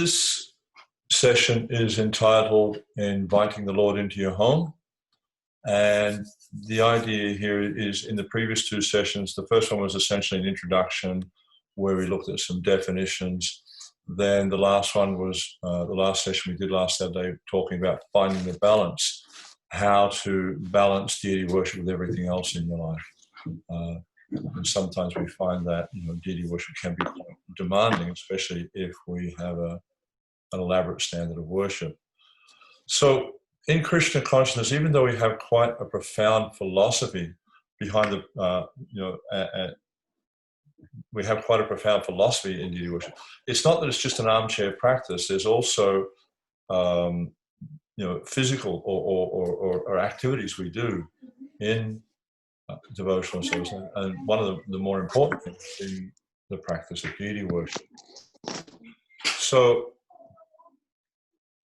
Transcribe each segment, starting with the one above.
this session is entitled Inviting the Lord into Your Home. And the idea here is, in the previous two sessions, the first one was essentially an introduction where we looked at some definitions. Then the last one was the last session we did last Saturday, talking about finding the balance, how to balance deity worship with everything else in your life. And sometimes we find that deity worship can be quite demanding, especially if we have an elaborate standard of worship. So in Krishna consciousness, even though we have quite a profound philosophy behind the, we have quite a profound philosophy in deity worship. It's not that it's just an armchair practice. There's also, physical or activities we do in devotional service, and one of the more important things in the practice of deity worship. So,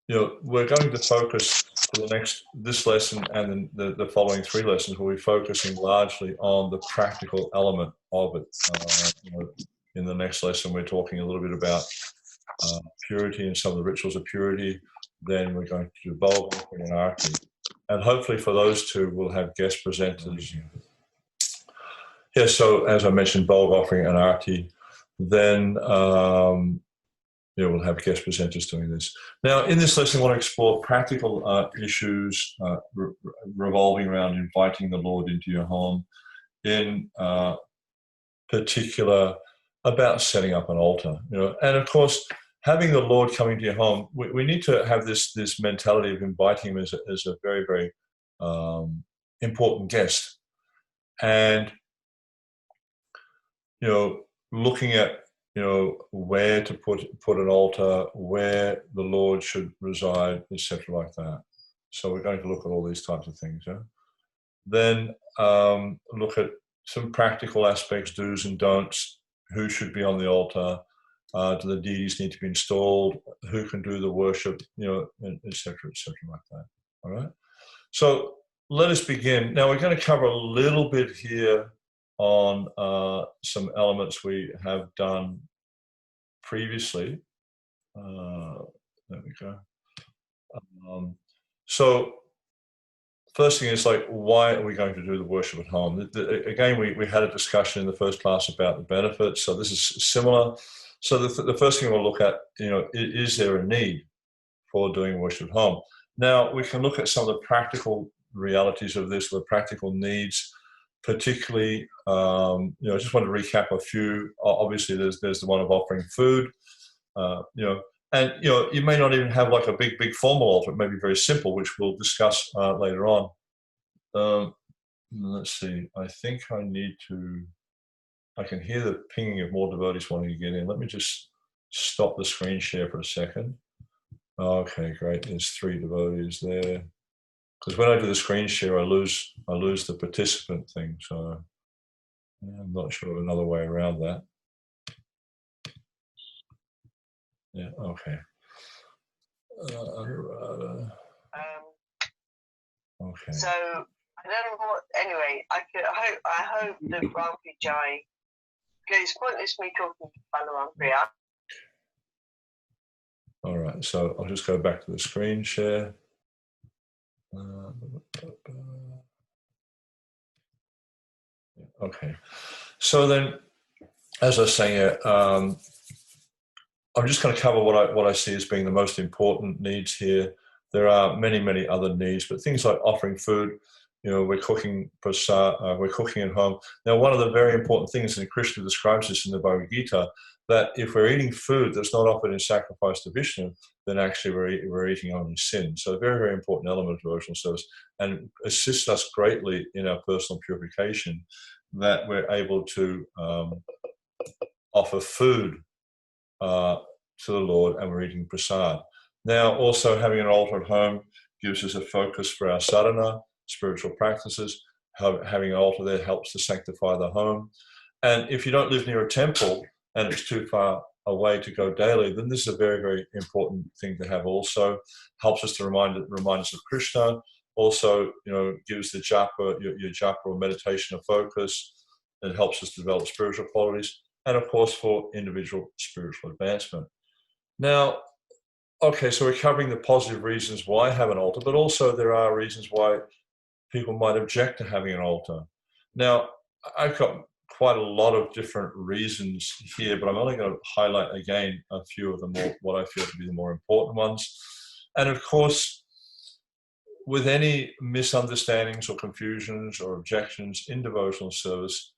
we're going to focus for this lesson and then the following three lessons. We'll be focusing largely on the practical element of it. In the next lesson, we're talking a little bit about purity and some of the rituals of purity. Then we're going to do bowl offering and arati. And hopefully for those two, we'll have guest presenters. Yeah, so as I mentioned, bowl offering and arati. Then we'll have guest presenters doing this. Now, in this lesson, I want to explore practical issues revolving around inviting the Lord into your home, in particular about setting up an altar. And of course, having the Lord coming to your home, we need to have this mentality of inviting him as a very, very important guest. And looking at where to put an altar, where the Lord should reside, etc., like that. So we're going to look at all these types of things. Yeah? Then look at some practical aspects, do's and don'ts. Who should be on the altar? Do the deities need to be installed? Who can do the worship? Etc., like that. All right. So let us begin. Now we're going to cover a little bit here on some elements we have done previously. There we go. So first thing is, why are we going to do the worship at home? Again, we had a discussion in the first class about the benefits. So this is similar. So the first thing we'll look at, is there a need for doing worship at home? Now, we can look at some of the practical realities of this, the practical needs. Particularly, I just want to recap a few. Obviously, there's the one of offering food, and you may not even have like a big formal altar. It may be very simple, which we'll discuss later on. Let's see. I think I can hear the pinging of more devotees wanting to get in. Let me just stop the screen share for a second. Okay, great. There's 3 devotees there. Because when I do the screen share, I lose the participant thing. So I'm not sure of another way around that. Yeah. Okay. Okay. So I don't know what. Anyway, I hope that Rampi Jai. Because it's pointless me talking to Balaram Priya. All right. So I'll just go back to the screen share. Okay, so then, as I was saying, I'm just going to cover what I see as being the most important needs here. There are many other needs, but things like offering food. We're cooking prasad, we're cooking at home. Now, one of the very important things, and Krishna describes this in the Bhagavad Gita, that if we're eating food that's not offered in sacrifice to Vishnu, then actually we're eating only sin. So a very, very important element of devotional service, and assists us greatly in our personal purification, that we're able to offer food to the Lord and we're eating prasad. Now, also having an altar at home gives us a focus for our sadhana, spiritual practices. Having an altar there helps to sanctify the home. And if you don't live near a temple and it's too far away to go daily, then this is a very, very important thing to have also. Helps us to remind us of Krishna. Also, gives the japa, your japa or meditation a focus. It helps us develop spiritual qualities. And of course, for individual spiritual advancement. Now, okay, so we're covering the positive reasons why have an altar, but also there are reasons why people might object to having an altar. Now, I've got quite a lot of different reasons here, but I'm only going to highlight again a few of them, what I feel to be the more important ones. And of course, with any misunderstandings or confusions or objections in devotional service,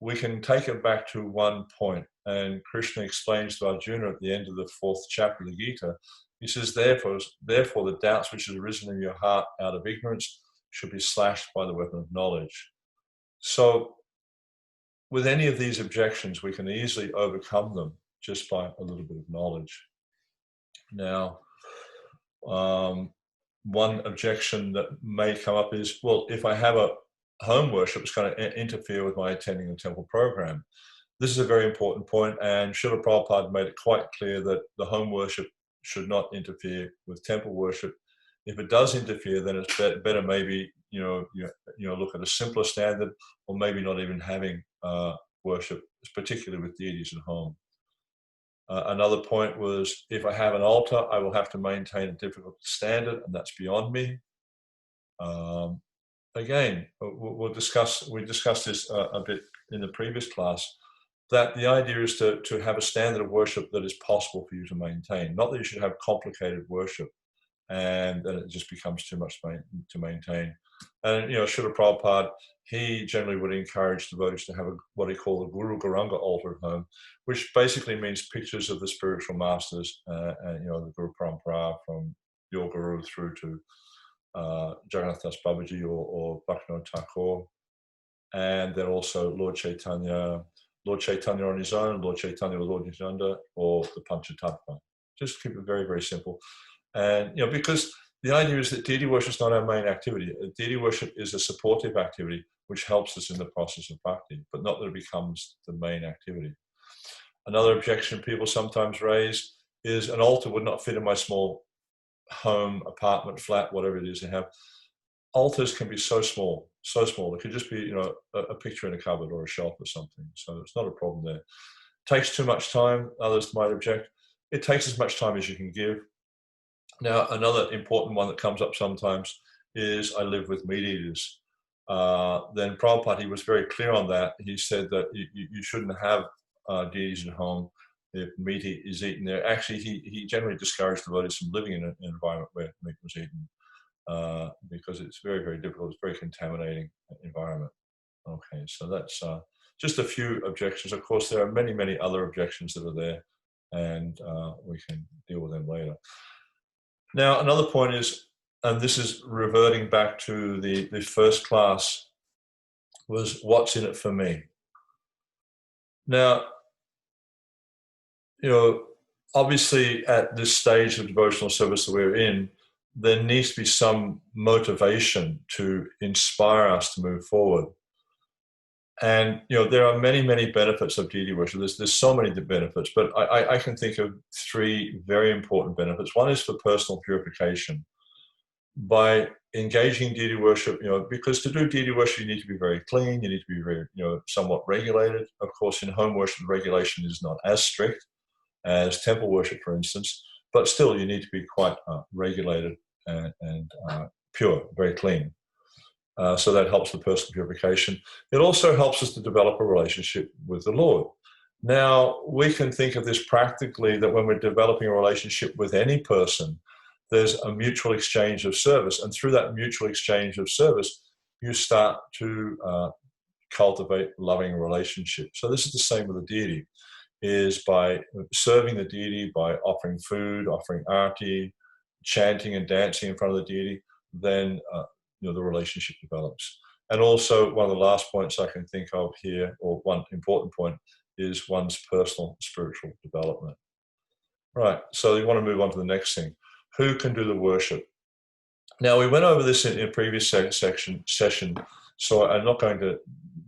we can take it back to one point. And Krishna explains to Arjuna at the end of the 4th chapter of the Gita, he says, therefore the doubts which have arisen in your heart out of ignorance should be slashed by the weapon of knowledge. So with any of these objections, we can easily overcome them just by a little bit of knowledge. Now, one objection that may come up is, well, if I have a home worship, it's going to interfere with my attending the temple program. This is a very important point, and Srila Prabhupada made it quite clear that the home worship should not interfere with temple worship. If it does interfere, then it's better maybe look at a simpler standard, or maybe not even having worship, particularly with deities at home. Another point was, if I have an altar, I will have to maintain a difficult standard, and that's beyond me. Again, we discussed this a bit in the previous class, that the idea is to have a standard of worship that is possible for you to maintain. Not that you should have complicated worship and then it just becomes too much to maintain. And, Srila Prabhupada, he generally would encourage devotees to have what he called a Guru Garanga altar at home, which basically means pictures of the spiritual masters, and, the Guru Parampara from your Guru through to Jagannath Das Babaji or Bhaktivinoda Thakur, and then also Lord Chaitanya on his own, Lord Chaitanya or Lord Nityananda, or the Panchatattva. Just keep it very, very simple. And, because the idea is that deity worship is not our main activity. Deity worship is a supportive activity which helps us in the process of bhakti, but not that it becomes the main activity. Another objection people sometimes raise is an altar would not fit in my small home, apartment, flat, whatever it is they have. Altars can be so small. It could just be, a picture in a cupboard or a shelf or something. So it's not a problem there. It takes too much time. Others might object. It takes as much time as you can give. Now, another important one that comes up sometimes is I live with meat eaters. Then Prabhupada, he was very clear on that. He said that you shouldn't have deities at home if meat is eaten there. Actually, he generally discouraged devotees from living in an environment where meat was eaten because it's very, very difficult. It's a very contaminating environment. Okay, so that's just a few objections. Of course, there are many, many other objections that are there, and we can deal with them later. Now, another point is, and this is reverting back to the first class, was what's in it for me? Now, obviously at this stage of devotional service that we're in, there needs to be some motivation to inspire us to move forward. And, there are many, many benefits of deity worship. There's so many benefits, but I can think of 3 very important benefits. One is for personal purification. By engaging deity worship, because to do deity worship, you need to be very clean, you need to be very, somewhat regulated. Of course, in home worship, the regulation is not as strict as temple worship, for instance, but still you need to be quite regulated and pure, very clean. So that helps the personal purification. It also helps us to develop a relationship with the Lord. Now, we can think of this practically, that when we're developing a relationship with any person, there's a mutual exchange of service. And through that mutual exchange of service, you start to cultivate loving relationship. So this is the same with the deity, is by serving the deity, by offering food, offering arti, chanting and dancing in front of the deity, then the relationship develops. And also, one of the last points I can think of here, or one important point, is one's personal spiritual development. Right, so you want to move on to the next thing. Who can do the worship? Now, we went over this in a previous session, so I'm not going to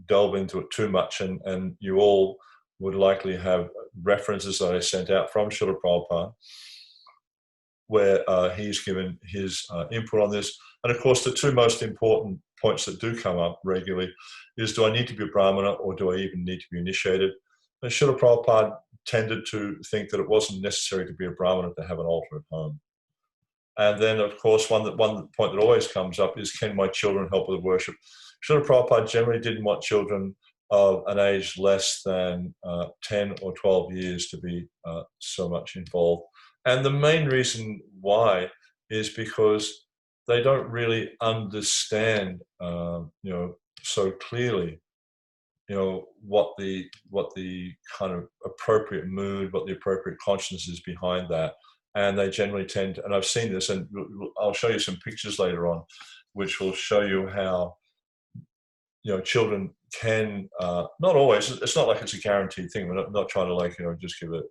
delve into it too much, and you all would likely have references that I sent out from Srila Prabhupada, where he's given his input on this. And of course, the 2 most important points that do come up regularly is, do I need to be a Brahmana, or do I even need to be initiated? And Srila Prabhupada tended to think that it wasn't necessary to be a Brahmana to have an altar at home. And then, of course, one point that always comes up is, can my children help with the worship? Srila Prabhupada generally didn't want children of an age less than 10 or 12 years to be so much involved. And the main reason why is because they don't really understand, so clearly, what the kind of appropriate mood, what the appropriate consciousness is behind that. And they generally tend to, and I've seen this, and I'll show you some pictures later on, which will show you how, children can, not always, it's not like it's a guaranteed thing. We're not trying to just give it,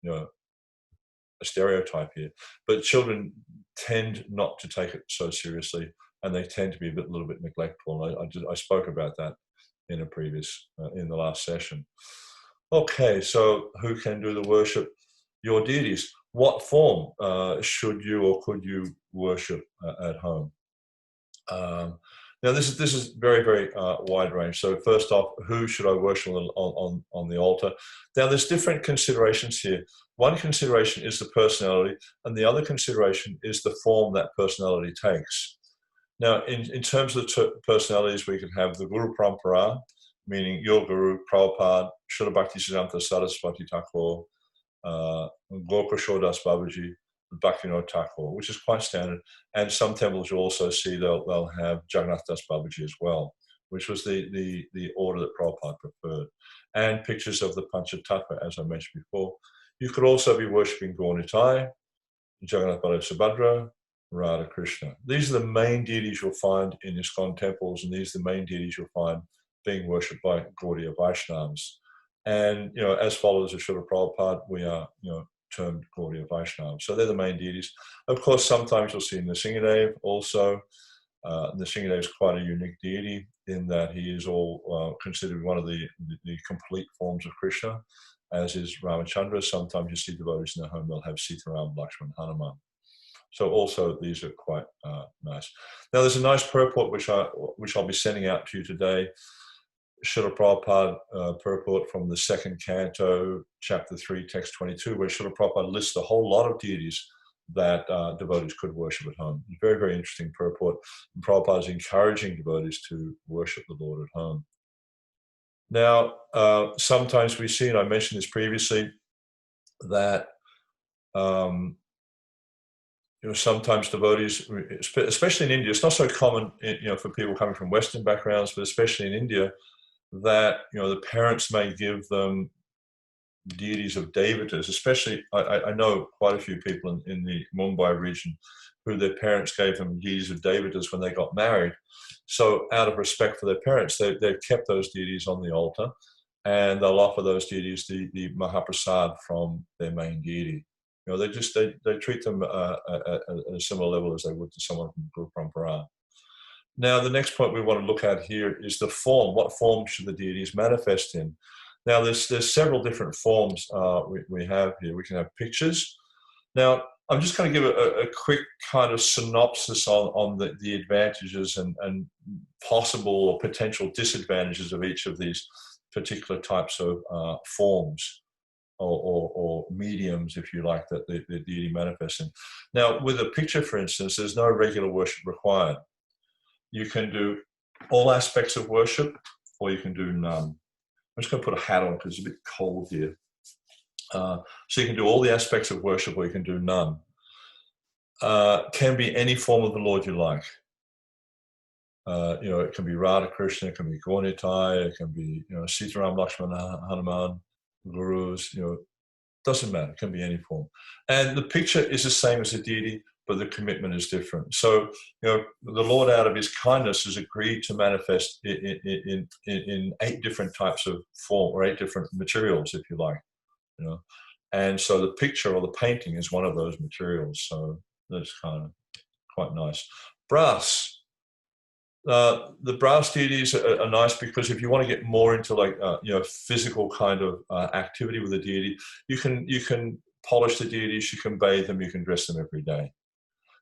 a stereotype here, but children tend not to take it so seriously, and they tend to be a little bit neglectful. I spoke about that in a previous, in the last session. Okay, so who can do the worship? Your deities. What form should you or could you worship at home? Now, this is very, very wide range. So first off, who should I worship on the altar? Now, there's different considerations here. One consideration is the personality, and the other consideration is the form that personality takes. Now, in terms of personalities, we can have the Guru Parampara, meaning your Guru, Prabhupada, Srila Bhaktisiddhanta Saraswati Thakur, Gokul Das Babaji, Bhaktivinoda Thakur, which is quite standard. And some temples you'll also see they'll have Jagannath Das Babaji as well, which was the order that Prabhupada preferred. And pictures of the Panchatattva, as I mentioned before. You could also be worshipping Gaur Nitai, Jagannath Baladev Subhadra, Radha Krishna. These are the main deities you'll find in ISKCON temples, and these are the main deities you'll find being worshipped by Gaudiya Vaishnavas. And, as followers of Srila Prabhupada, we are, termed Gaudiya Vaishnavas. So they're the main deities. Of course, sometimes you'll see Nrsimha also. Nrsimha is quite a unique deity in that he is all considered one of the complete forms of Krishna, as is Ramachandra. Sometimes you see devotees in their home, they'll have Sitaram, Lakshman, Hanuman. So also these are quite nice. Now there's a nice purport which I'll be sending out to you today. Srila Prabhupada purport from the second canto, chapter 3, text 22, where Srila Prabhupada lists a whole lot of deities that devotees could worship at home. Very, very interesting purport. And Prabhupada is encouraging devotees to worship the Lord at home. Now, sometimes we see, and I mentioned this previously, that sometimes devotees, especially in India, it's not so common, for people coming from Western backgrounds, but especially in India, that the parents may give them deities of devatas. Especially, I know quite a few people in the Mumbai region who their parents gave them deities of devatas when they got married. So, out of respect for their parents, they've kept those deities on the altar, and they'll offer those deities the Mahaprasad from their main deity. They treat them at a similar level as they would to someone from Guru Parampara. Now, the next point we want to look at here is the form. What form should the deities manifest in? Now, there's several different forms we have here. We can have pictures. Now, I'm just going to give a quick kind of synopsis on the advantages and possible or potential disadvantages of each of these particular types of forms or mediums, if you like, that the deity manifests in. Now, with a picture, for instance, there's no regular worship required. You can do all aspects of worship, or you can do none. I'm just going to put a hat on because it's a bit cold here. So you can do all the aspects of worship, or you can do none. Can be any form of the Lord you like. It can be Radha Krishna, it can be Gaur Nitai, it can be Sitaram, Lakshmana, Hanuman, Gurus. Doesn't matter. It can be any form. And the picture is the same as the deity, but the commitment is different. So, the Lord, out of his kindness, has agreed to manifest in 8 different types of form, or 8 different materials, if you like. And so the picture or the painting is one of those materials. So that's kind of quite nice. Brass. The brass deities are nice because if you want to get more into physical kind of activity with the deity, you can polish the deities, you can bathe them, you can dress them every day.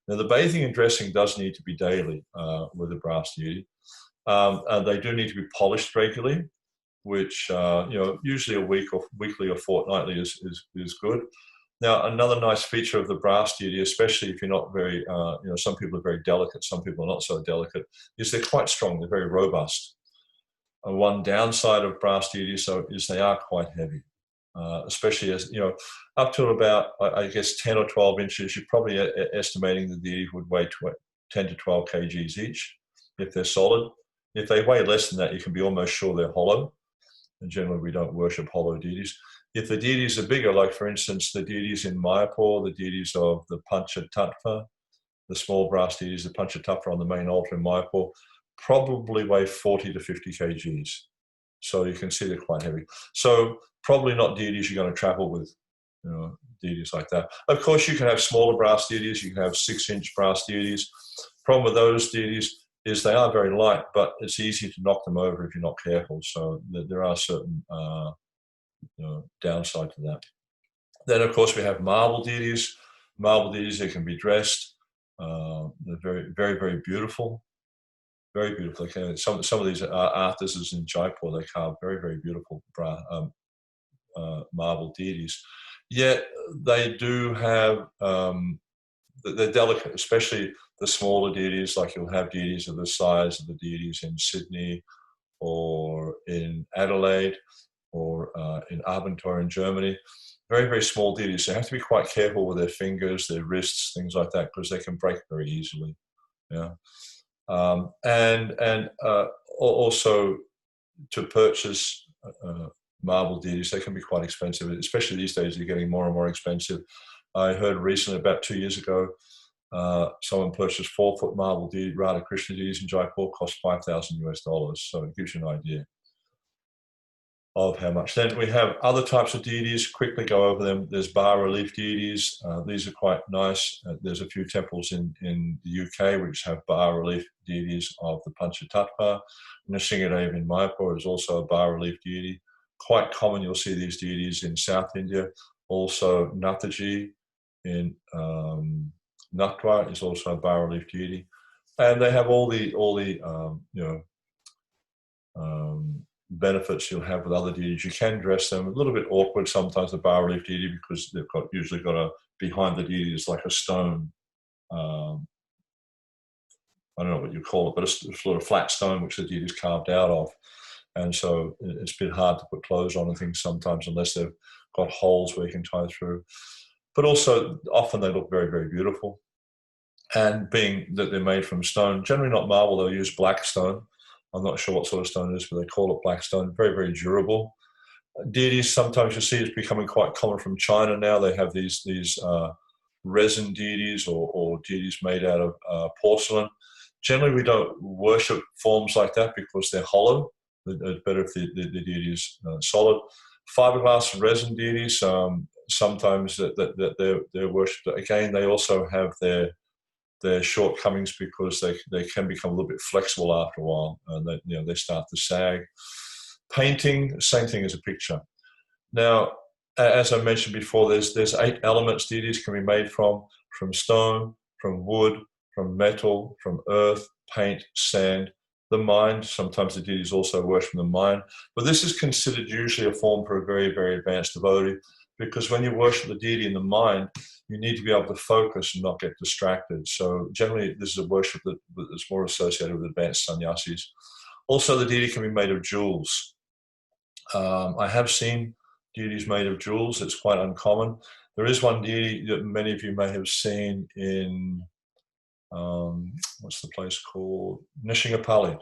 Now, the bathing and dressing does need to be daily with the brass deity. They do need to be polished regularly. which usually a weekly or fortnightly is good. Now, another nice feature of the brass deity, especially if you're not very, some people are very delicate, some people are not so delicate, is they're quite strong, they're very robust. One downside of brass deities, is they are quite heavy, especially as, up to about, I guess, 10 or 12 inches, you're probably estimating the deity would weigh 10 to 12 kgs each if they're solid. If they weigh less than that, you can be almost sure they're hollow. And generally, we don't worship hollow deities. If the deities are bigger, like, for instance, the deities in Mayapur, the deities of the Panchatattva, the small brass deities, the Panchatattva on the main altar in Mayapur, probably weigh 40 to 50 kgs. So you can see they're quite heavy. So probably not deities you're going to travel with, deities like that. Of course, you can have smaller brass deities. You can have 6-inch brass deities. Problem with those deities is they are very light, but it's easy to knock them over if you're not careful. So there are certain downside to that. Then, of course, we have marble deities. Marble deities, they can be dressed. They're very, very, very beautiful. Very beautiful. Some of these artisans in Jaipur, they carve very, very beautiful marble deities. Yet they do have, they're delicate, especially the smaller deities, like you'll have deities of the size of the deities in Sydney or in Adelaide or in Abentur in Germany. Very, very small deities. They have to be quite careful with their fingers, their wrists, things like that, because they can break very easily. Yeah. Also to purchase marble deities, they can be quite expensive, especially these days. They're getting more and more expensive. I heard recently, about 2 years ago, someone purchased 4-foot marble deity, Radha Krishna deities in Jaipur, cost $5,000 US. So it gives you an idea of how much. Then we have other types of deities. Quickly go over them. There's bas-relief deities. These are quite nice. There's a few temples in the UK which have bas-relief deities of the Panchatattva. Nrsimha in Mayapur is also a bas-relief deity. Quite common, you'll see these deities in South India. Also, Nathaji in Natwa is also a bas-relief deity. And they have all the benefits you'll have with other deities. You can dress them a little bit awkward sometimes, the bas-relief deity, because they've usually got behind the deity is like a stone. I don't know what you call it, but it's sort of flat stone which the deity is carved out of. And so it's a bit hard to put clothes on and things sometimes unless they've got holes where you can tie through. But also, often they look very, very beautiful. And being that they're made from stone, generally not marble, they'll use black stone. I'm not sure what sort of stone it is, but they call it black stone. Very, very durable. Deities, sometimes you see it's becoming quite common from China now. They have these resin deities or deities made out of porcelain. Generally, we don't worship forms like that because they're hollow. It's better if the deity is solid. Fiberglass resin deities, sometimes that they're worshipped. Again, they also have their shortcomings because they can become a little bit flexible after a while, and they start to sag. Painting, same thing as a picture. Now, as I mentioned before, there's 8 elements deities can be made from stone, from wood, from metal, from earth, paint, sand, the mind. Sometimes the deities also worship the mind, but this is considered usually a form for a very, very advanced devotee, because when you worship the deity in the mind, you need to be able to focus and not get distracted. So generally, this is a worship that's more associated with advanced sannyasis. Also, the deity can be made of jewels. I have seen deities made of jewels. It's quite uncommon. There is one deity that many of you may have seen in, what's the place called? Nrsimha.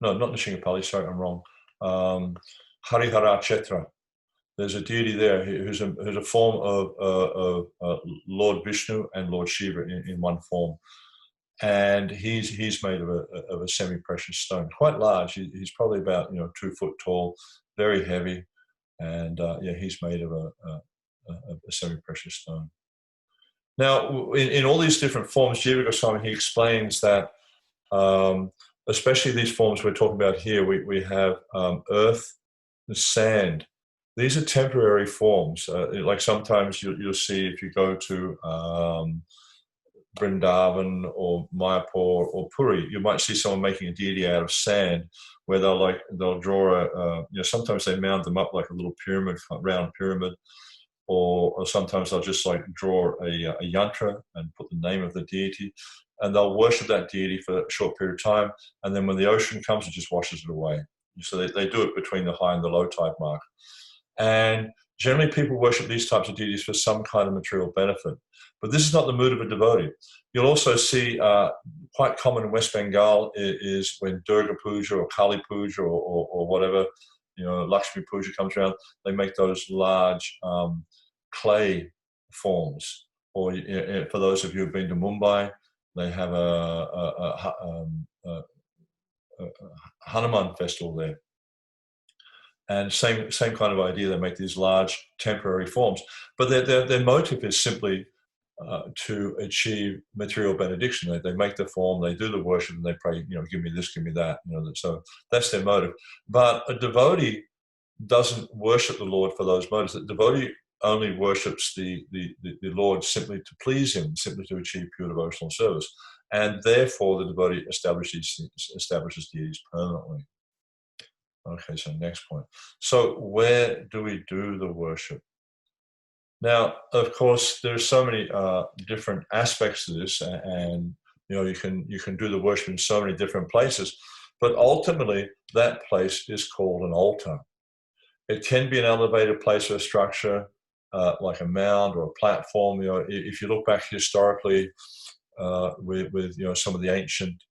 No, not Nrsimha, sorry, I'm wrong. Harihara Chetra. There's a deity there who's a form of Lord Vishnu and Lord Shiva in one form, and he's made of a semi-precious stone, quite large. He's probably about 2 foot tall, very heavy, and he's made of a semi-precious stone. Now, in all these different forms, Jiva Goswami, he explains that, especially these forms we're talking about here, we have earth, sand. These are temporary forms. Like sometimes you'll see if you go to Vrindavan or Mayapur or Puri, you might see someone making a deity out of sand, where they'll draw sometimes they mound them up like a little pyramid, round pyramid, or sometimes they'll just like draw a yantra and put the name of the deity, and they'll worship that deity for a short period of time, and then when the ocean comes, it just washes it away. So they do it between the high and the low tide mark. And generally people worship these types of deities for some kind of material benefit. But this is not the mood of a devotee. You'll also see quite common in West Bengal is when Durga Puja or Kali Puja or whatever, Lakshmi Puja comes around, they make those large clay forms. Or for those of you who've been to Mumbai, they have a Hanuman festival there. And same kind of idea. They make these large temporary forms, but their motive is simply to achieve material benediction. They make the form, they do the worship, and they pray. Give me this, give me that. So that's their motive. But a devotee doesn't worship the Lord for those motives. The devotee only worships the Lord simply to please Him, simply to achieve pure devotional service, and therefore the devotee establishes deities permanently. Okay, so next point. So where do we do the worship? Now, of course, there's so many different aspects to this, and you can do the worship in so many different places, but ultimately that place is called an altar. It can be an elevated place or a structure, like a mound or a platform. If you look back historically with some of the ancient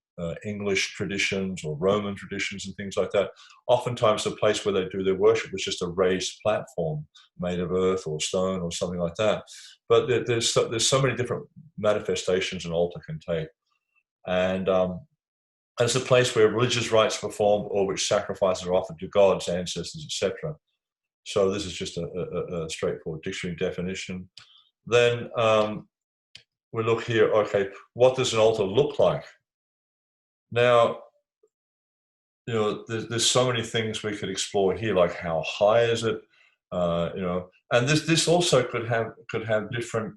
English traditions or Roman traditions and things like that, oftentimes the place where they do their worship is just a raised platform made of earth or stone or something like that. But there's so many different manifestations an altar can take, and it's a place where religious rites are performed or which sacrifices are offered to gods, ancestors, etc. So this is just a straightforward dictionary definition. Then we look here. Okay, what does an altar look like? Now, there's so many things we could explore here, like how high is it, and this also could have different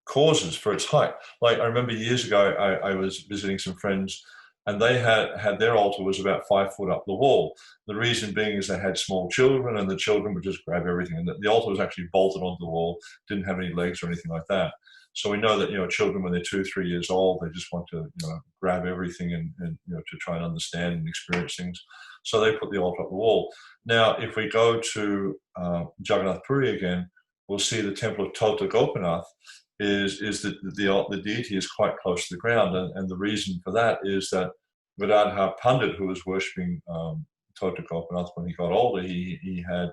causes for its height. Like I remember years ago, I was visiting some friends, and they had their altar was about 5 foot up the wall. The reason being is they had small children, and the children would just grab everything, and the altar was actually bolted onto the wall, didn't have any legs or anything like that. So we know that children, when they're 2-3 years old, they just want to grab everything and to try and understand and experience things. So they put the altar up the wall. Now, if we go to Jagannath Puri again, we'll see the temple of Tota Gopinath is that the deity is quite close to the ground, and the reason for that is that Vedadhar Pandit, who was worshipping Tota Gopinath when he got older, he had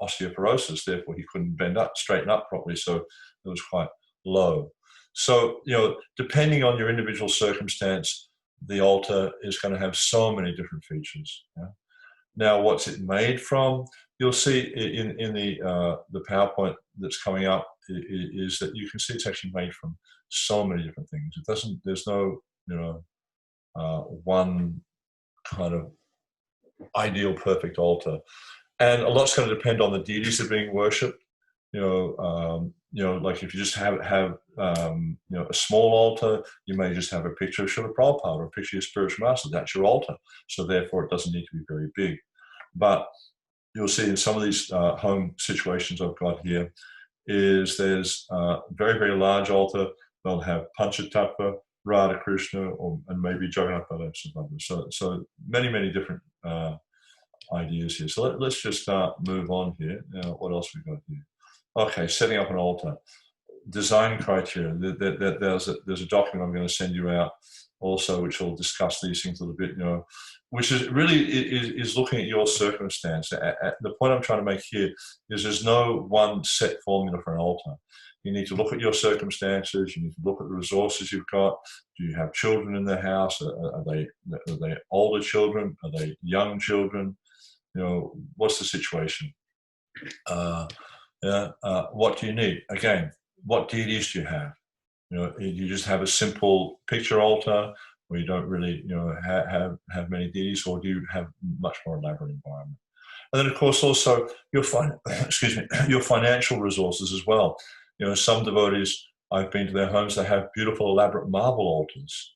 osteoporosis, therefore he couldn't straighten up properly, so it was quite low. So, depending on your individual circumstance, the altar is going to have so many different features. Yeah? Now, what's it made from? You'll see in the PowerPoint that's coming up is that you can see it's actually made from so many different things. There's no, one kind of ideal perfect altar. And a lot's going to depend on the deities that are being worshipped. Like if you just have a small altar, you may just have a picture of Srila Prabhupada or a picture of your spiritual master. That's your altar. So therefore, it doesn't need to be very big. But you'll see in some of these home situations I've got here is there's a very, very large altar. They'll have Panchatattva, Radha Krishna, and maybe Jagannath Baladev. So many, many different ideas here. So let's just move on here. Now, what else we got here? Okay, setting up an altar. Design criteria. There's a document I'm going to send you out also, which will discuss these things a little bit, which is really is looking at your circumstance. The point I'm trying to make here is there's no one set formula for an altar. You need to look at your circumstances. You need to look at the resources you've got. Do you have children in the house? Are they older children? Are they young children? What's the situation? What do you need? Again, what deities do you have? You just have a simple picture altar, where you don't really, have many deities, or do you have much more elaborate environment? And then, of course, also your financial resources as well. You know, some devotees, I've been to their homes, they have beautiful, elaborate marble altars.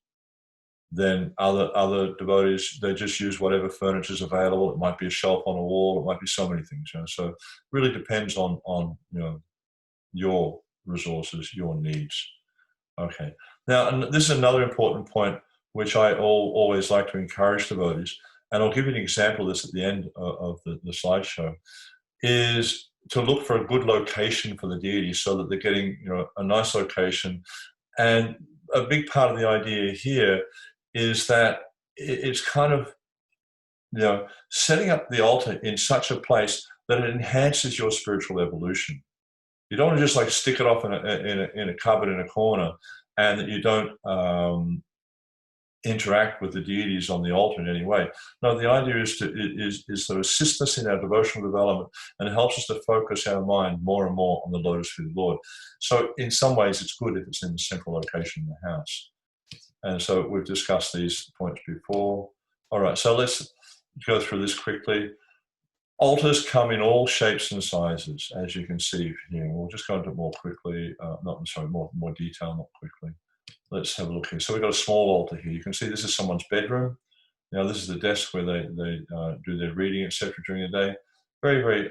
Then other devotees, they just use whatever furniture is available. It might be a shelf on a wall. It might be so many things. You know, so it really depends on you know, your resources, your needs. Okay. Now, and this is another important point, which I always like to encourage devotees, and I'll give you an example of this at the end of the slideshow, is to look for a good location for the deities so that they're getting, you know, a nice location. And a big part of the idea here is that it's kind of, you know, setting up the altar in such a place that it enhances your spiritual evolution. You don't want to just like stick it off in a cupboard in a corner, and that you don't interact with the deities on the altar in any way. No, the idea is to assist us in our devotional development, and it helps us to focus our mind more and more on the lotus feet of the Lord. So in some ways, it's good if it's in the central location in the house. And so we've discussed these points before. All right, so let's go through this quickly. Altars come in all shapes and sizes, as you can see here. We'll just go into it more quickly, more detail, not quickly. Let's have a look here. So we've got a small altar here. You can see this is someone's bedroom. Now this is the desk where they do their reading, etc. during the day. Very, very,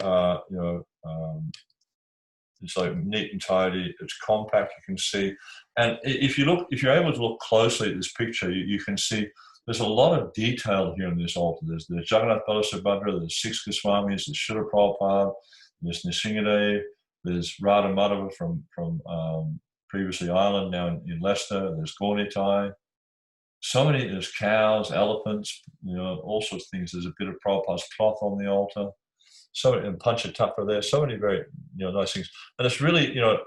it's like neat and tidy. It's compact. You can see, and if you're able to look closely at this picture, you can see there's a lot of detail here in this altar. There's Jagannath Balasadubhadra, there's 6 Goswamis, there's Srila Prabhupada, there's Nrsimha, there's Radha Madhava from previously Ireland, now in Leicester. There's Gaunitai. So many. There's cows, elephants, you know, all sorts of things. There's a bit of Prabhupada's cloth on the altar. So and Panchatattva there. So many very, you know, nice things. And it's really, you know,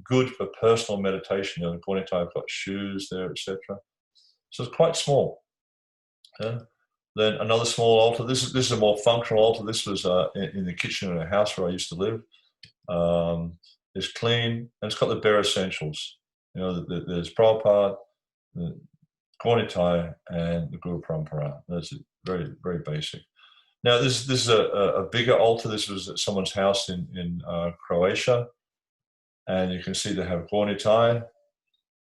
good for personal meditation. You know, the Gaunitai have got shoes there, etc. So it's quite small. Yeah. Then another small altar. This is a more functional altar. This was in the kitchen in a house where I used to live. It's clean, and it's got the bare essentials. You know, there's Prabhupada, the Gaunitai, and the Guru Parampara. That's very, very basic. Now, this is a bigger altar. This was at someone's house in Croatia, and you can see they have Gaunitai,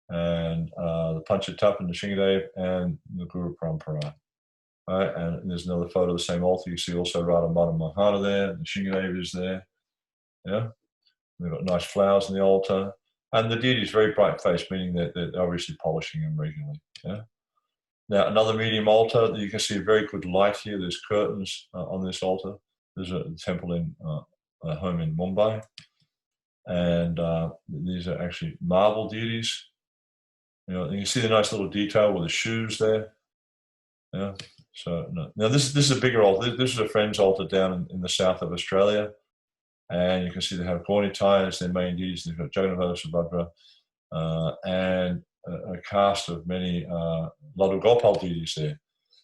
and the Panchatattva and the Nrsimha, and the Guru Parampara. Right, and there's another photo of the same altar. You see also Radha Madhava Mohana there, the Nrsimha is there. Yeah, they've got nice flowers in the altar, and the deity is very bright faced, meaning that they're obviously polishing them regularly. Yeah. Now another medium altar. You can see a very good light here. There's curtains on this altar. There's a temple in a home in Mumbai, and these are actually marble deities. You know, and you can see the nice little detail with the shoes there. Yeah. So no. Now this is a bigger altar. This is a friend's altar down in the south of Australia, and you can see they have Gaunitai as their main deities. They've got Jagannath Subhadra and a cast of many Ladu Gopal deities there.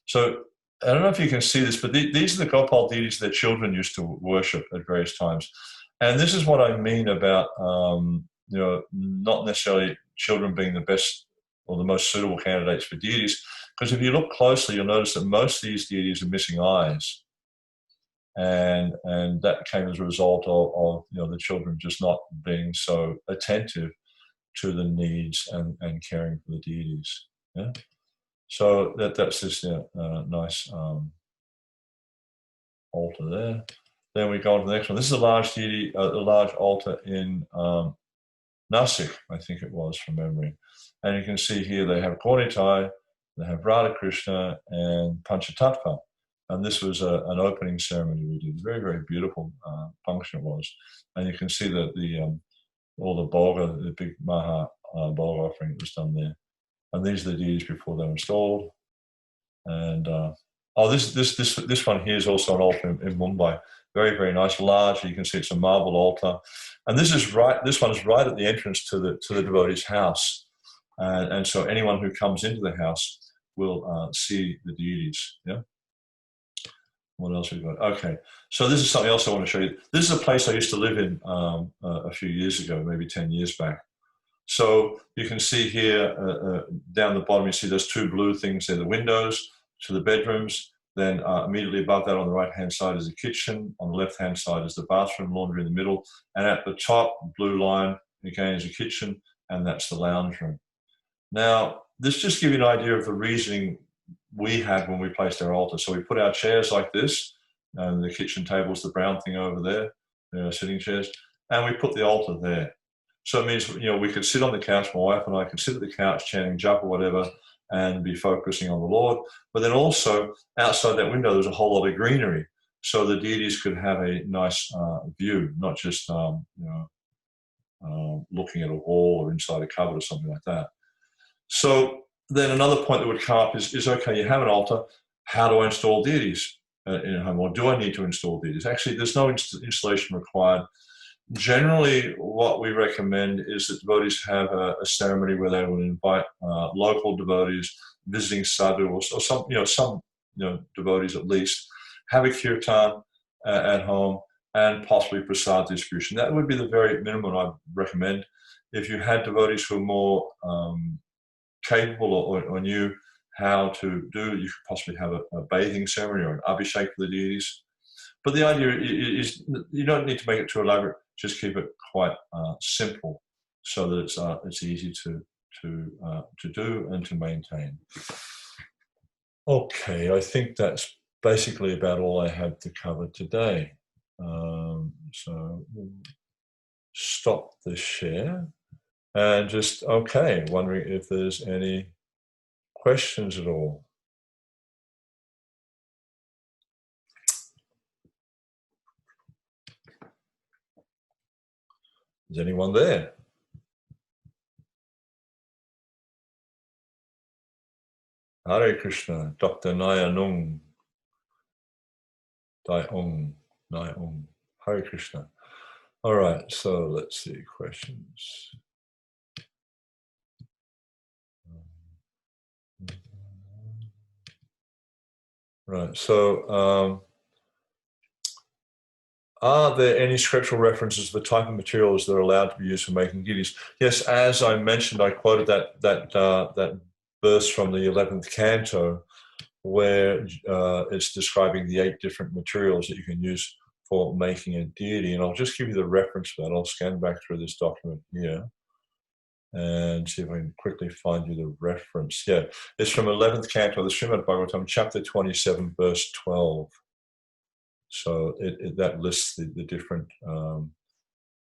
So I don't know if you can see this, but these are the Gopal deities that children used to worship at various times. And this is what I mean about you know, not necessarily children being the best or the most suitable candidates for deities. Because if you look closely, you'll notice that most of these deities are missing eyes, and that came as a result of you know, the children just not being so attentive to the needs and caring for the deities. Yeah, so that's this nice altar there. Then we go on to the next one. This is a large deity, a large altar in Nasik, I think it was from memory, and you can see here they have Gaunitai. They have Radha Krishna and Panchatattva. And this was an opening ceremony we did. Very, very beautiful function it was. And you can see that all the bhoga, the big Maha bhoga offering that was done there. And these are the deities before they were installed. And this one here is also an altar in Mumbai. Very, very nice, large. You can see it's a marble altar. And this one is right at the entrance to the devotee's house. And so anyone who comes into the house will see the deities. Yeah. What else we've got? Okay. So this is something else I want to show you. This is a place I used to live in a few years ago, maybe 10 years back. So you can see here down the bottom, you see those two blue things there, the windows to the bedrooms. Then immediately above that on the right-hand side is the kitchen. On the left-hand side is the bathroom, laundry in the middle. And at the top, blue line, again is a kitchen, and that's the lounge room. Now, this just gives you an idea of the reasoning we had when we placed our altar. So we put our chairs like this, and the kitchen table's the brown thing over there, sitting chairs, and we put the altar there. So it means, we could sit on the couch, my wife and I could sit at the couch chanting japa or whatever and be focusing on the Lord. But then also outside that window, there's a whole lot of greenery. So the deities could have a nice view, not just, looking at a wall or inside a cupboard or something like that. So then another point that would come up is okay, you have an altar. How do I install deities in a home? Or do I need to install deities? Actually, there's no installation required. Generally, what we recommend is that devotees have a ceremony where they will invite local devotees, visiting sadhu, or some devotees at least, have a kirtan at home, and possibly prasad distribution. That would be the very minimum I'd recommend. If you had devotees who are more capable or knew how to do it, you could possibly have a bathing ceremony or an abhishek for the deities. But the idea is you don't need to make it too elaborate. Just keep it quite simple, so that it's easy to do and to maintain. Okay, I think that's basically about all I had to cover today. So we'll stop the share and just wondering if there's any questions at all. Is anyone there? Hare Krishna, Dr. Nayanung, Daiong, Nayaung, Hare Krishna. All right, so let's see, questions. Right, so are there any scriptural references to the type of materials that are allowed to be used for making deities? Yes, as I mentioned, I quoted that verse from the 11th canto, where it's describing the 8 different materials that you can use for making a deity. And I'll just give you the reference for that. I'll scan back through this document here and see if I can quickly find you the reference. Yeah, it's from 11th canto, the Srimad Bhagavatam, chapter 27, verse 12. So that lists the different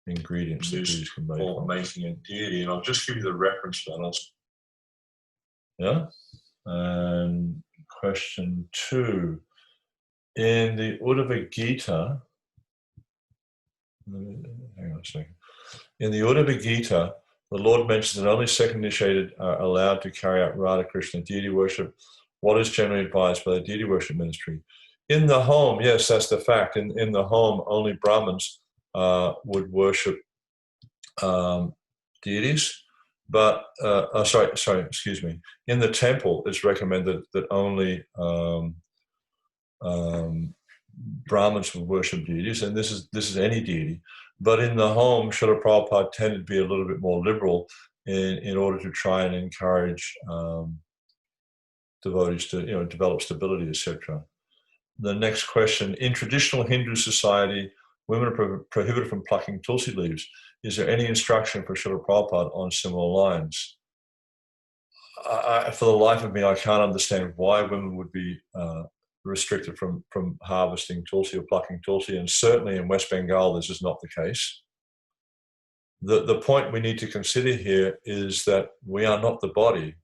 ingredients that these can make for making a deity. And I'll just give you the reference for that. Yeah. And question 2. In the Uddhava Gita, hang on a second. In the Uddhava Gita, the Lord mentions that only second initiated are allowed to carry out Radha Krishna deity worship, what is generally advised by the deity worship ministry. In the home, yes, that's the fact. In the home, only Brahmins would worship deities. But, excuse me. In the temple, it's recommended that only Brahmins would worship deities, and this is any deity. But in the home, Srila Prabhupada tended to be a little bit more liberal in order to try and encourage devotees to develop stability, etc. The next question: in traditional Hindu society, women are prohibited from plucking tulsi leaves. Is there any instruction for Srila Prabhupada on similar lines? For the life of me, I can't understand why women would be restricted from harvesting tulsi or plucking tulsi, and certainly in West Bengal this is not the case. The point we need to consider here is that we are not the body,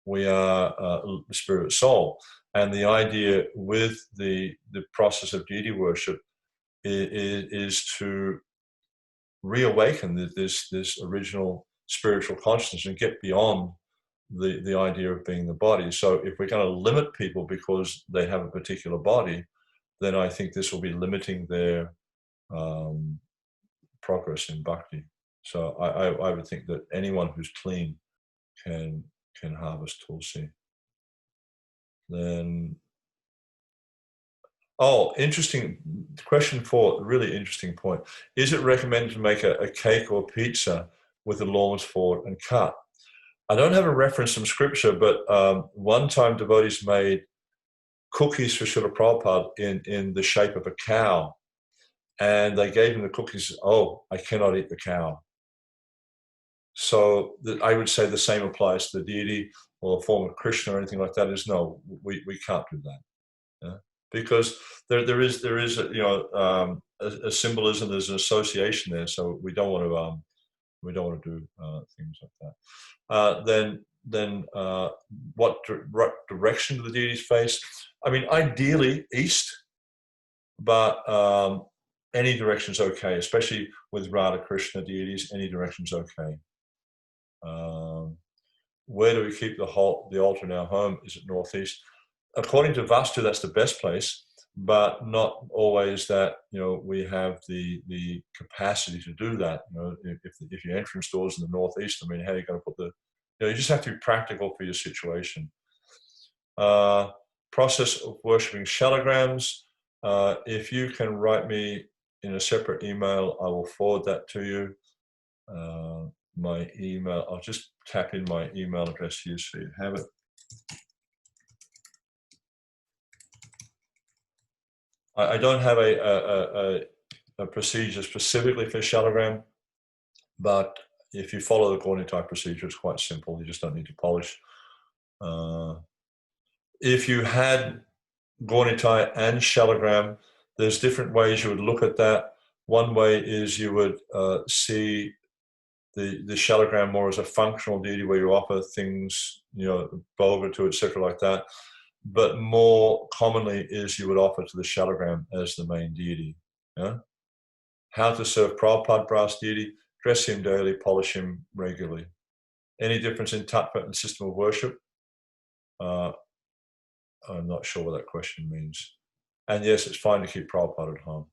we are the spirit soul, and the idea with the process of deity worship is to reawaken this original spiritual consciousness and get beyond the idea of being the body. So if we're going to limit people because they have a particular body, then I think this will be limiting their progress in bhakti. So I would think that anyone who's clean can harvest tulsi. Then, interesting question 4, really interesting point. Is it recommended to make a cake or pizza with enormous fork and cut? I don't have a reference from scripture, but one time devotees made cookies for Srila Prabhupada in the shape of a cow. And they gave him the cookies. Oh, I cannot eat the cow. So I would say the same applies to the deity or a form of Krishna or anything like that. Is no, we can't do that. Yeah? Because there is a symbolism, there's an association there, so we don't want to do things like that. Then what direction do the deities face? I mean, ideally east, but any direction's okay, especially with Radha Krishna deities. Any direction's okay. Where do we keep the altar in our home? Is it northeast? According to Vastu, that's the best place, but not always that we have the capacity to do that. If your entrance door's in the northeast, I mean, how are you going to put the? You just have to be practical for your situation. Process of worshipping shalagrams. If you can write me in a separate email, I will forward that to you. My email, I'll just tap in my email address here so you have it. I don't have a procedure specifically for shalagram, but if you follow the Gaunitai procedure, it's quite simple. You just don't need to polish. If you had Gaunitai and shalagram, there's different ways you would look at that. One way is you would see the shalagram more as a functional deity where you offer things, Bhoga to, etc., like that. But more commonly is you would offer to the shalagram as the main deity. Yeah? How to serve Prabhupada brass deity? Dress him daily, polish him regularly. Any difference in tattva and system of worship? I'm not sure what that question means. And yes, it's fine to keep Prabhupada at home.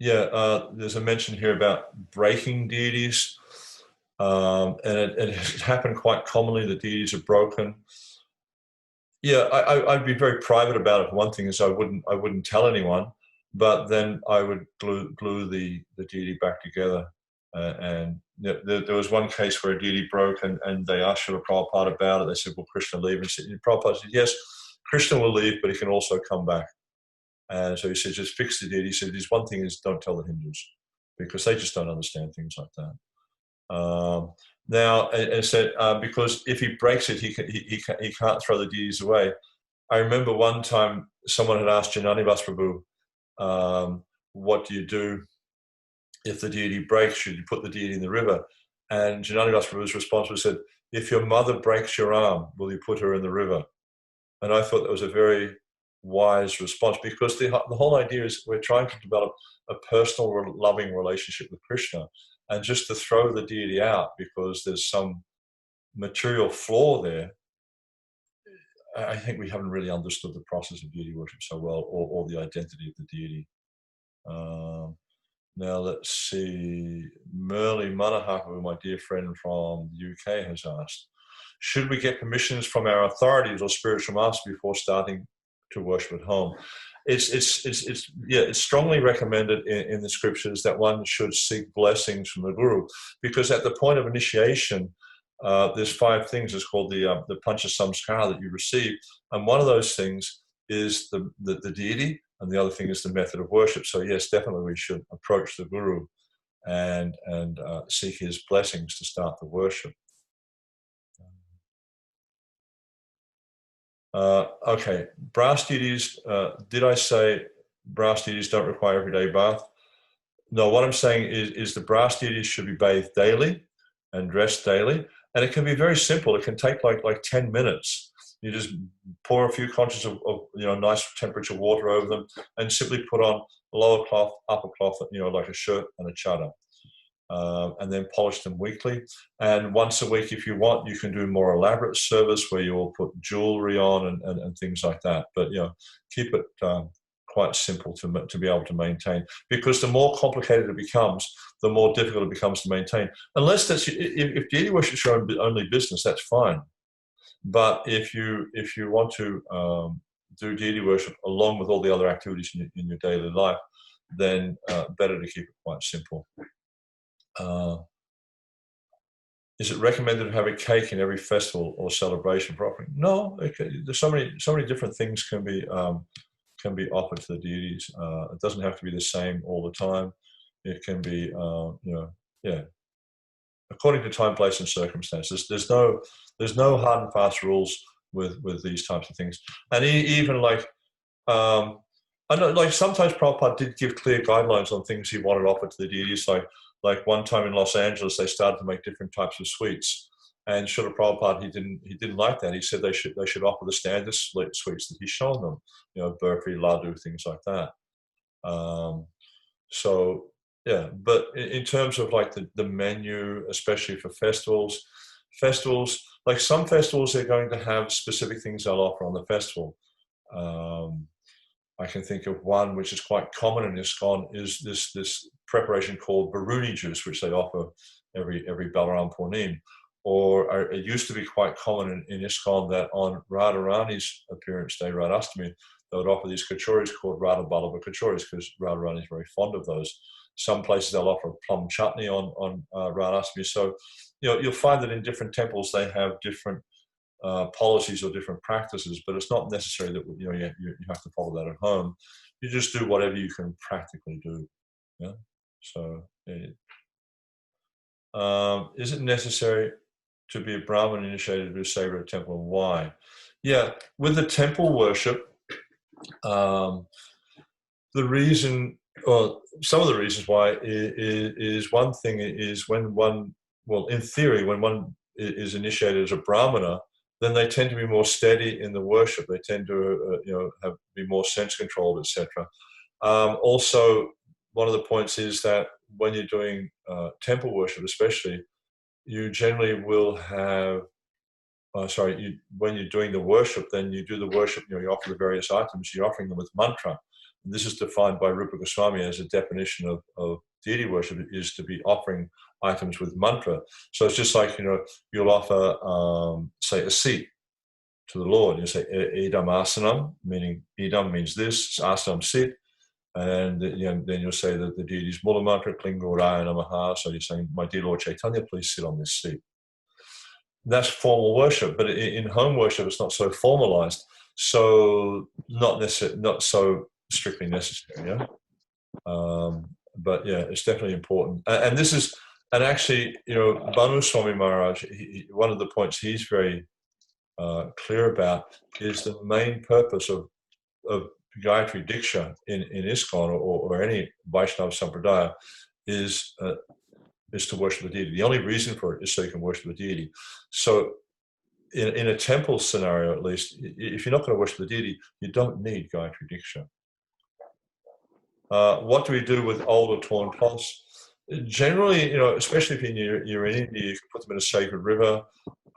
There's a mention here about breaking deities. And it has happened quite commonly. The deities are broken. Yeah, I'd be very private about it. One thing is I wouldn't tell anyone, but then I would glue the deity back together. And there was one case where a deity broke, and they asked Srila Prabhupada about it. They said, "Will Krishna leave?" And Prabhupada said, "Yes, Krishna will leave, but he can also come back." And so he said, "Just fix the deity." He said, "There's one thing is don't tell the Hindus, because they just don't understand things like that." Now, it said because if he breaks it, he can't throw the deities away. I remember one time someone had asked Janani Prabhu, "What do you do if the deity breaks? Should you put the deity in the river?" And Janani Prabhu's response was said, "If your mother breaks your arm, will you put her in the river?" And I thought that was a very wise response, because the whole idea is we're trying to develop a personal, loving relationship with Krishna. And just to throw the deity out because there's some material flaw there, I think we haven't really understood the process of deity worship so well, or the identity of the deity. Now let's see. Merle Manahaku, my dear friend from the UK, has asked, should we get permissions from our authorities or spiritual master before starting to worship at home? It's strongly recommended in the scriptures that one should seek blessings from the guru, because at the point of initiation, there's 5 things. It's called the pancha samskara that you receive, and one of those things is the deity, and the other thing is the method of worship. So yes, definitely we should approach the guru and seek his blessings to start the worship. Okay, brass deities. Did I say brass deities don't require everyday bath? No, what I'm saying is the brass deities should be bathed daily and dressed daily, and it can be very simple. It can take like 10 minutes. You just pour a few conches of nice temperature water over them, and simply put on lower cloth, upper cloth, like a shirt and a chadar. And then polish them weekly. And once a week, if you want, you can do more elaborate service where you'll put jewelry on and things like that. But keep it quite simple to be able to maintain, because the more complicated it becomes, the more difficult it becomes to maintain. Unless if deity worship is your only business, that's fine. But if you want to do deity worship along with all the other activities in your daily life, then better to keep it quite simple. Is it recommended to have a cake in every festival or celebration for offering? No, there's so many different things can can be offered to the deities. It doesn't have to be the same all the time. It can be, according to time, place, and circumstances. There's no hard and fast rules with these types of things. And even like, I know, like sometimes Prabhupada did give clear guidelines on things he wanted offered to the deities. Like one time in Los Angeles, they started to make different types of sweets. And Srila Prabhupada, he didn't like that. He said they should offer the standard sweets that he's shown them, burfi, laddu, things like that. So yeah, but in terms of like the menu, especially for festivals, like some festivals, they're going to have specific things they'll offer on the festival. I can think of one which is quite common in ISKCON, is this preparation called Baruni juice, which they offer every Balaram Purnim. Or it used to be quite common in ISKCON that on Radharani's appearance day, Radhastami, they would offer these kachoris called Radha Ballabha kachoris, because Radharani is very fond of those. Some places they'll offer plum chutney on Radhastami. So you'll find that in different temples they have different policies or different practices, but it's not necessary that you have to follow that at home. You just do whatever you can practically do. Yeah. So is it necessary to be a Brahmin initiated to do Seva at a temple, and why? Yeah, with the temple worship, the reason, or some of the reasons why is one thing is when one, well, in theory, when one is initiated as a Brahmana, then they tend to be more steady in the worship. They tend to, be more sense controlled, etc. Also, one of the points is that when you're doing temple worship, especially, you generally will have, when you're doing the worship, then you do the worship, you offer the various items, you're offering them with mantra. And this is defined by Rupa Goswami as a definition of deity worship, is to be offering items with mantra. So it's just like, you'll offer, say, a seat to the Lord. You say, idam asanam, meaning idam means this, asanam, sit. And then you'll say that the deity's mula mantra, Klingoraya Namaha. So you're saying, my dear Lord Chaitanya, please sit on this seat. That's formal worship, but in home worship, it's not so formalized. So not so strictly necessary. Yeah. But yeah, it's definitely important. And this is, and actually, Banu Swami Maharaj, one of the points he's very clear about is the main purpose of Gayatri Diksha in ISKCON or any Vaishnava Sampradaya is to worship the deity. The only reason for it is so you can worship the deity. So in a temple scenario, at least, if you're not going to worship the deity, you don't need Gayatri Diksha. What do we do with old or torn cloths? Generally, especially if you're in India, you can put them in a sacred river.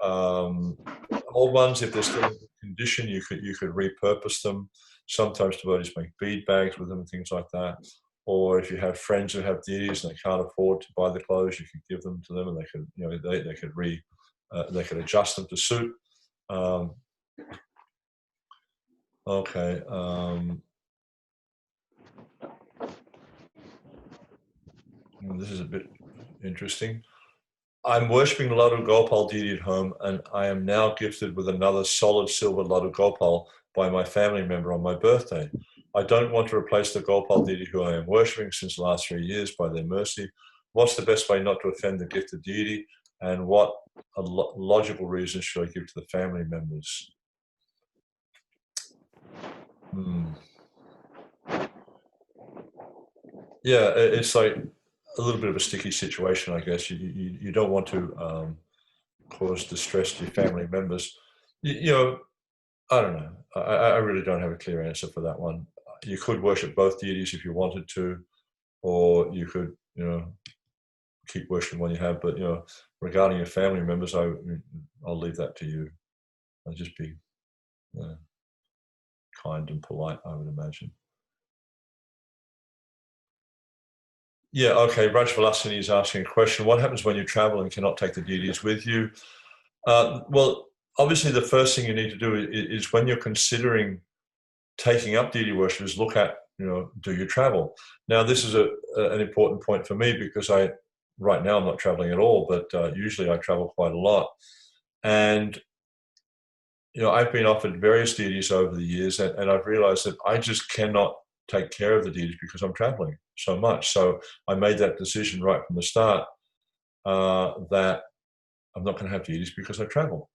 Old ones, if they're still in good condition, you could repurpose them. Sometimes devotees make bead bags with them and things like that. Or if you have friends who have deities and they can't afford to buy the clothes, you could give them to them, and they could they could adjust them to suit. Okay. This is a bit interesting. I'm worshipping Laddu Gopal deity at home, and I am now gifted with another solid silver Laddu Gopal by my family member on my birthday. I don't want to replace the Gopal deity who I am worshipping since the last 3 years by their mercy. What's the best way not to offend the gifted deity, and what logical reasons should I give to the family members? Yeah, it's like a little bit of a sticky situation, I guess. You don't want to cause distress to your family members. I don't know. I really don't have a clear answer for that one. You could worship both deities if you wanted to, or you could, keep worshiping one you have. But regarding your family members, I'll leave that to you. I'll just be kind and polite, I would imagine. Yeah, okay. Raj Vilasini is asking a question. What happens when you travel and cannot take the deities with you? Well, obviously the first thing you need to do is when you're considering taking up deity worship is look at, do you travel? Now, this is an important point for me because right now I'm not traveling at all, but usually I travel quite a lot. And, I've been offered various deities over the years, and I've realized that I just cannot take care of the deities because I'm traveling so much. So I made that decision right from the start that I'm not going to have deities because I travel.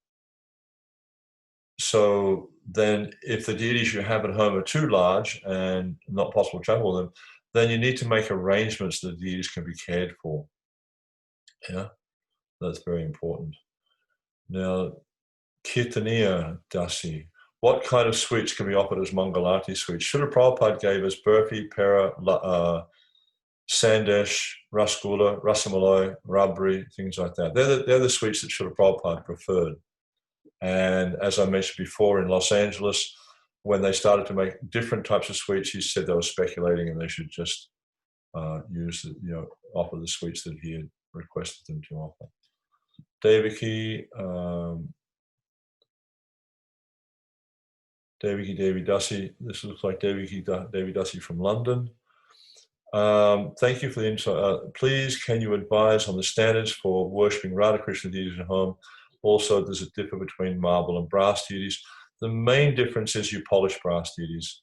So then if the deities you have at home are too large and not possible to travel them, then you need to make arrangements that the deities can be cared for. Yeah, that's very important. Now, Kirtaniya Dasi. What kind of sweets can be offered as Mangalati sweets? Srila Prabhupada gave us burfi, pera, sandesh, rasgulla, rasamalai, rabri, things like that. They're the sweets that Srila Prabhupada preferred. And as I mentioned before, in Los Angeles, when they started to make different types of sweets, he said they were speculating and they should just offer the sweets that he had requested them to offer. Devaki Devi Dasi. This looks like Devi Dasi from London. Thank you for the insight. Please, can you advise on the standards for worshipping Radha Krishna deities at home? Also, does it differ between marble and brass deities? The main difference is you polish brass deities.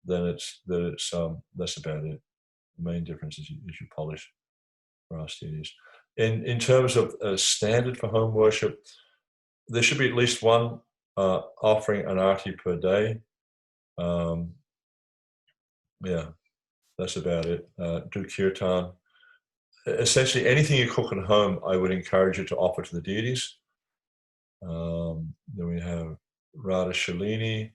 That's about it. The main difference is you polish brass deities. In terms of a standard for home worship, there should be at least one offering an arti per day. Yeah, that's about it. Do kirtan. Essentially, anything you cook at home, I would encourage you to offer to the deities. Then we have Radha Shalini.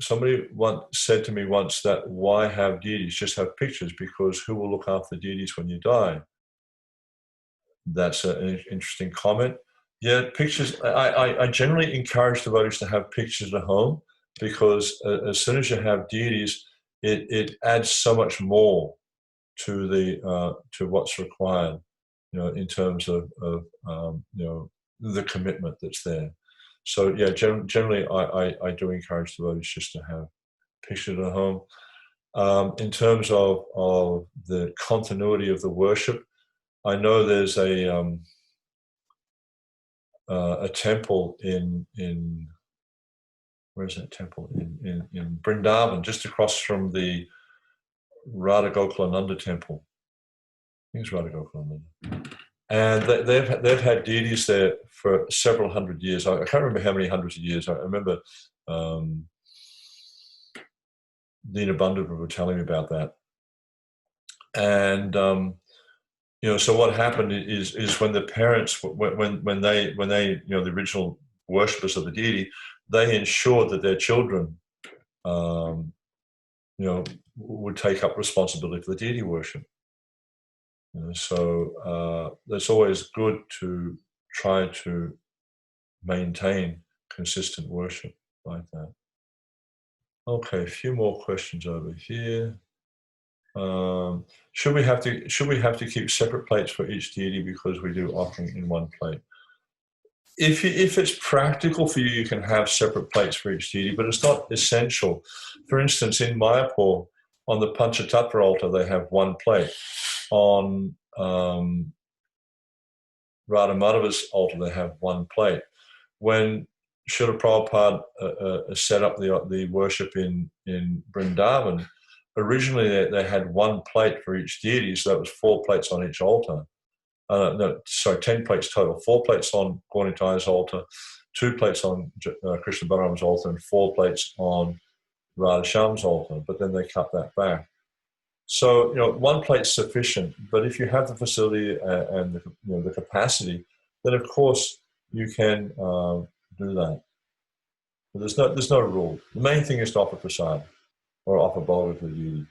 Somebody once said to me once that why have deities? Just have pictures, because who will look after the deities when you die? That's an interesting comment. Yeah, pictures. I generally encourage devotees to have pictures at home, because as soon as you have deities, it adds so much more to to what's required, in terms of the commitment that's there. So yeah, generally I do encourage devotees just to have pictures at home. In terms of the continuity of the worship, I know there's a temple in where's that temple in Vrindavan, just across from the Radha Gokulananda temple. I think it's Radha Gokulananda. And they've had deities there for several hundred years. I can't remember how many hundreds of years. I remember Dina Bandhu were telling me about that. And so what happened is when the parents, when they the original worshippers of the deity, they ensured that their children would take up responsibility for the deity worship. So it's always good to try to maintain consistent worship like that. Okay, a few more questions over here. Should we have to keep separate plates for each deity because we do offering in one plate? If it's practical for you, you can have separate plates for each deity, but it's not essential. For instance, in Mayapur, on the Panchatattva altar, they have one plate. On Radha Madhava's altar, they have one plate. When Srila Prabhupada set up the worship in Vrindavan, originally they had one plate for each deity, so that was 4 plates on each altar. 10 plates total. 4 plates on Gauranitai altar, 2 plates on Krishna Balaram's altar, and 4 plates on Radha Shyam's altar. But then they cut that back. So 1 plate's sufficient. But if you have the facility and the capacity, then of course you can do that. But there's no rule. The main thing is to offer prasad or offer bhoga to the deity.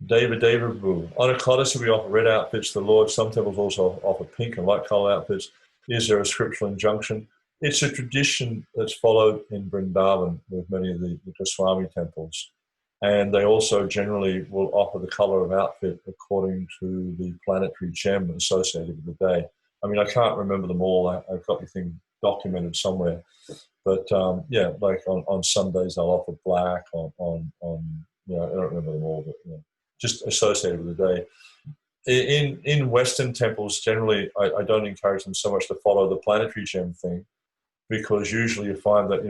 David Boo. On a Ekadasi, we offer red outfits to the Lord. Some temples also offer pink and light color outfits. Is there a scriptural injunction? It's a tradition that's followed in Vrindavan with many of the Goswami temples. And they also generally will offer the color of outfit according to the planetary gem associated with the day. I mean, I can't remember them all. I've got the thing documented somewhere. But like on Sundays, they'll offer black. I don't remember them all, but just associated with the day. in Western temples, generally, I don't encourage them so much to follow the planetary gem thing, because usually you find that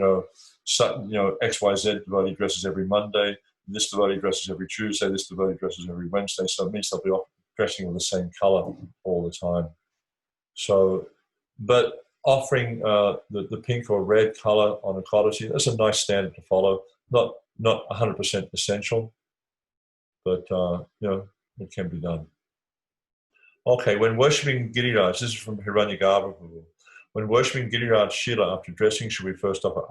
XYZ devotee dresses every Monday, this devotee dresses every Tuesday, this devotee dresses every Wednesday. So it means they'll be dressing in the same color all the time. So, but offering the pink or red color on a Kodasi, that's a nice standard to follow. Not 100% essential, but it can be done. Okay, when worshipping Giriraj, this is from Hiranyagarbha. When worshipping Giriraj Shila after dressing, should we first offer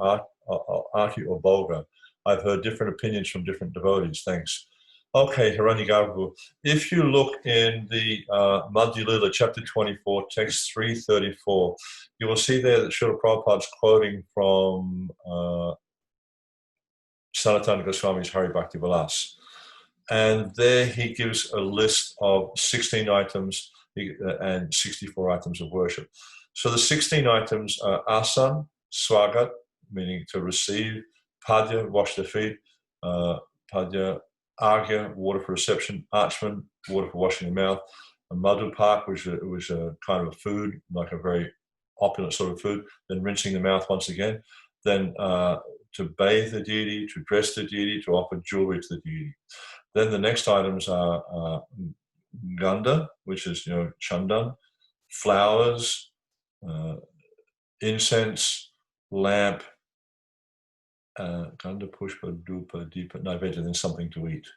Arti or Bhoga? I've heard different opinions from different devotees. Thanks. Okay, Hiranyagarbha. If you look in the Madhya Lila, chapter 24, text 334, you will see there that Srila Prabhupada's quoting from Sanatana Goswami's Hari Bhakti Vilas. And there he gives a list of 16 items and 64 items of worship. So the 16 items are asan, swagat, meaning to receive, padya, wash the feet, padya, argya, water for reception, achman, water for washing the mouth, and madhupak, which was a kind of a food, like a very opulent sort of food, then rinsing the mouth once again, then to bathe the deity, to dress the deity, to offer jewelry to the deity. Then the next items are ganda, which is chandan, flowers, incense, lamp, ganda, pushpa, dhupa, deepa, naivedya, then something to eat.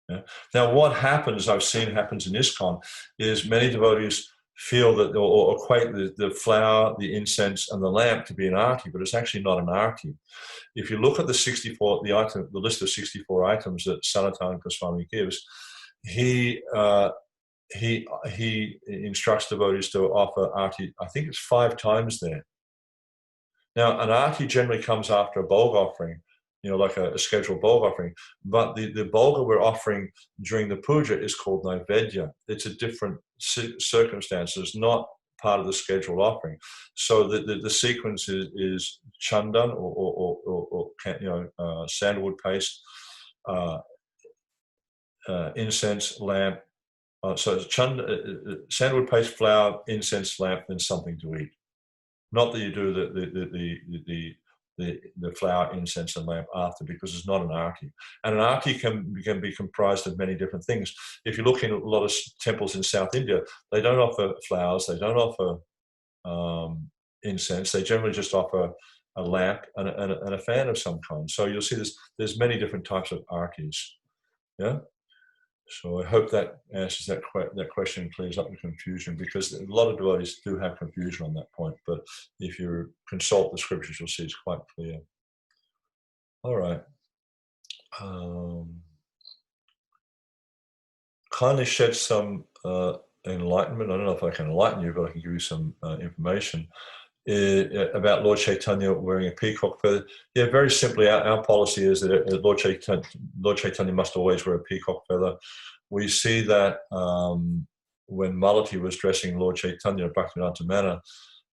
Yeah? Now, what happens, I've seen happens in ISKCON, is many devotees feel that, or equate the flower, the incense, and the lamp to be an arti, but it's actually not an arti. If you look at the list of 64 items that Sanatana Goswami gives, he instructs devotees to offer arti, I think it's 5 times there. Now, an arti generally comes after a bhoga offering, like a scheduled bhoga offering, but the bhoga we're offering during the puja is called naivedya. It's a different circumstance. It's not part of the scheduled offering. So the sequence is chandan or sandalwood paste, incense, lamp. So it's sandalwood paste, flour, incense, lamp, then something to eat. Not that you do the flower, incense, and lamp after, because it's not an arti. And an arti can be comprised of many different things. If you look in a lot of temples in South India, they don't offer flowers, they don't offer incense. They generally just offer a lamp and a fan of some kind. So you'll see there's many different types of artis. Yeah. So I hope that answers that question and clears up the confusion, because a lot of devotees do have confusion on that point. But if you consult the scriptures, you'll see it's quite clear. All right. Kindly shed some enlightenment. I don't know if I can enlighten you, but I can give you some information about Lord Chaitanya wearing a peacock feather. Yeah, very simply, our policy is that Lord Chaitanya must always wear a peacock feather. We see that when Malati was dressing Lord Chaitanya at Bhaktivinoda Manor,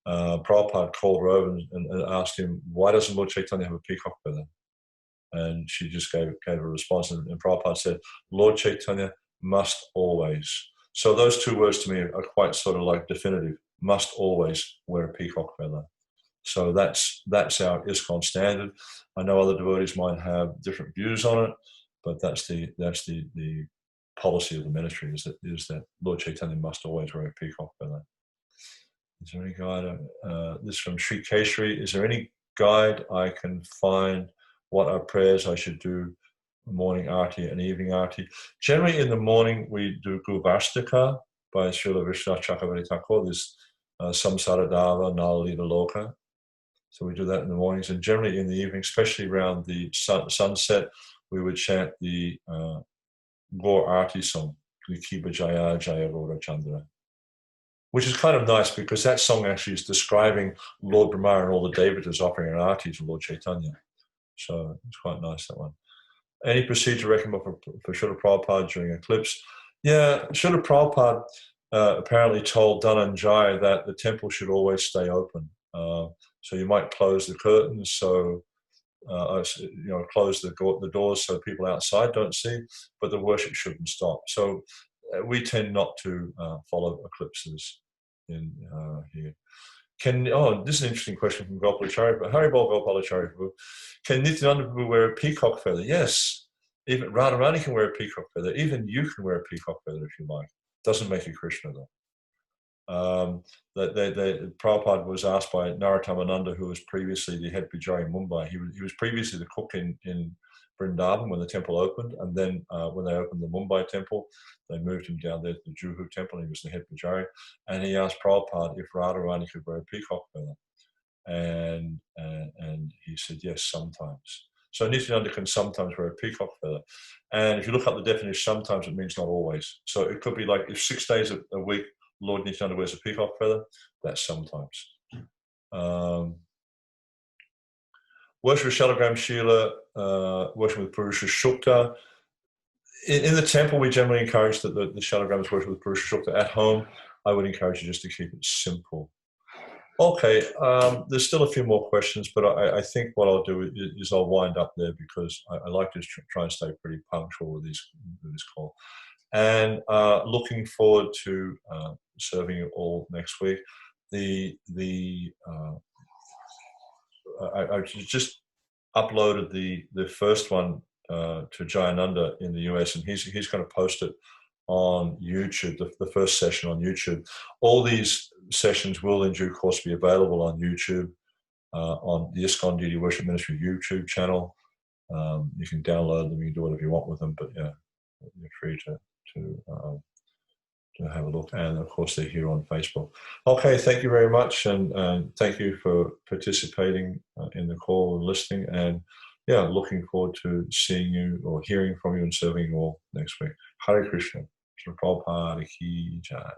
Prabhupada called her over and asked him, why doesn't Lord Chaitanya have a peacock feather? And she just gave a response, and Prabhupada said, Lord Chaitanya must always. So those 2 words to me are quite sort of like definitive. Must always wear a peacock feather. So that's our ISKCON standard. I know other devotees might have different views on it, but that's the policy of the ministry, is that Lord Chaitanya must always wear a peacock feather. Is there any guide? This is from Sri Keshri. Is there any guide I can find what are prayers I should do, morning arti and evening arti? Generally in the morning we do Gurvastika by Srila Vishwanath Chakravarti Thakur. There's Samsaradava, Nalalita Loka. So we do that in the mornings, and generally in the evening, especially around the sunset, we would chant the Gaur Arti song, Kiba Jaya Jaya Gaura Chandra, which is kind of nice because that song actually is describing Lord Brahma and all the devatas offering an arti to Lord Chaitanya. So it's quite nice, that one. Any procedure recommended for Srila Prabhupada during eclipse? Yeah, Srila Prabhupada apparently told Dhananjaya that the temple should always stay open. So you might close the curtains, so close the doors so people outside don't see, but the worship shouldn't stop. So we tend not to follow eclipses in here. This is an interesting question from Gopalacharya. Haribol Gopalacharya. Can Nityananda Prabhu wear a peacock feather? Yes. Even Radharani can wear a peacock feather. Even you can wear a peacock feather if you like. Doesn't make you Krishna though. Prabhupada was asked by Narottam, who was previously the head pujari in Mumbai. He was previously the cook in Vrindavan when the temple opened, and then when they opened the Mumbai temple, they moved him down there to the Juhu temple. He was the head pujari, and he asked Prabhupada if Radharani could wear a peacock feather, and he said yes, sometimes. So Nityananda can sometimes wear a peacock feather, and if you look up the definition, sometimes it means not always. So it could be like if 6 days a week Lord Nityananda wears a peacock feather, that's sometimes. Worship with Shalagram Shila, worship with Purusha Shukta. In the temple, we generally encourage that the Shalagrams worship with Purusha Shukta. At home, I would encourage you just to keep it simple. Okay, there's still a few more questions, but I think what I'll do is I'll wind up there because I like to try and stay pretty punctual with this call. And looking forward to serving you all next week. I just uploaded the first one to Jayananda in the US, and he's going to post it on YouTube, the first session on YouTube. All these sessions will in due course be available on YouTube, on the ISKCON Deity Worship Ministry YouTube channel. You can download them, you can do whatever you want with them, but yeah, you're free to have a look. And of course, they're here on Facebook. Okay, thank you very much, and thank you for participating in the call and listening. And yeah, looking forward to seeing you or hearing from you and serving you all next week. Hare Krishna. Prabhupada ki jai.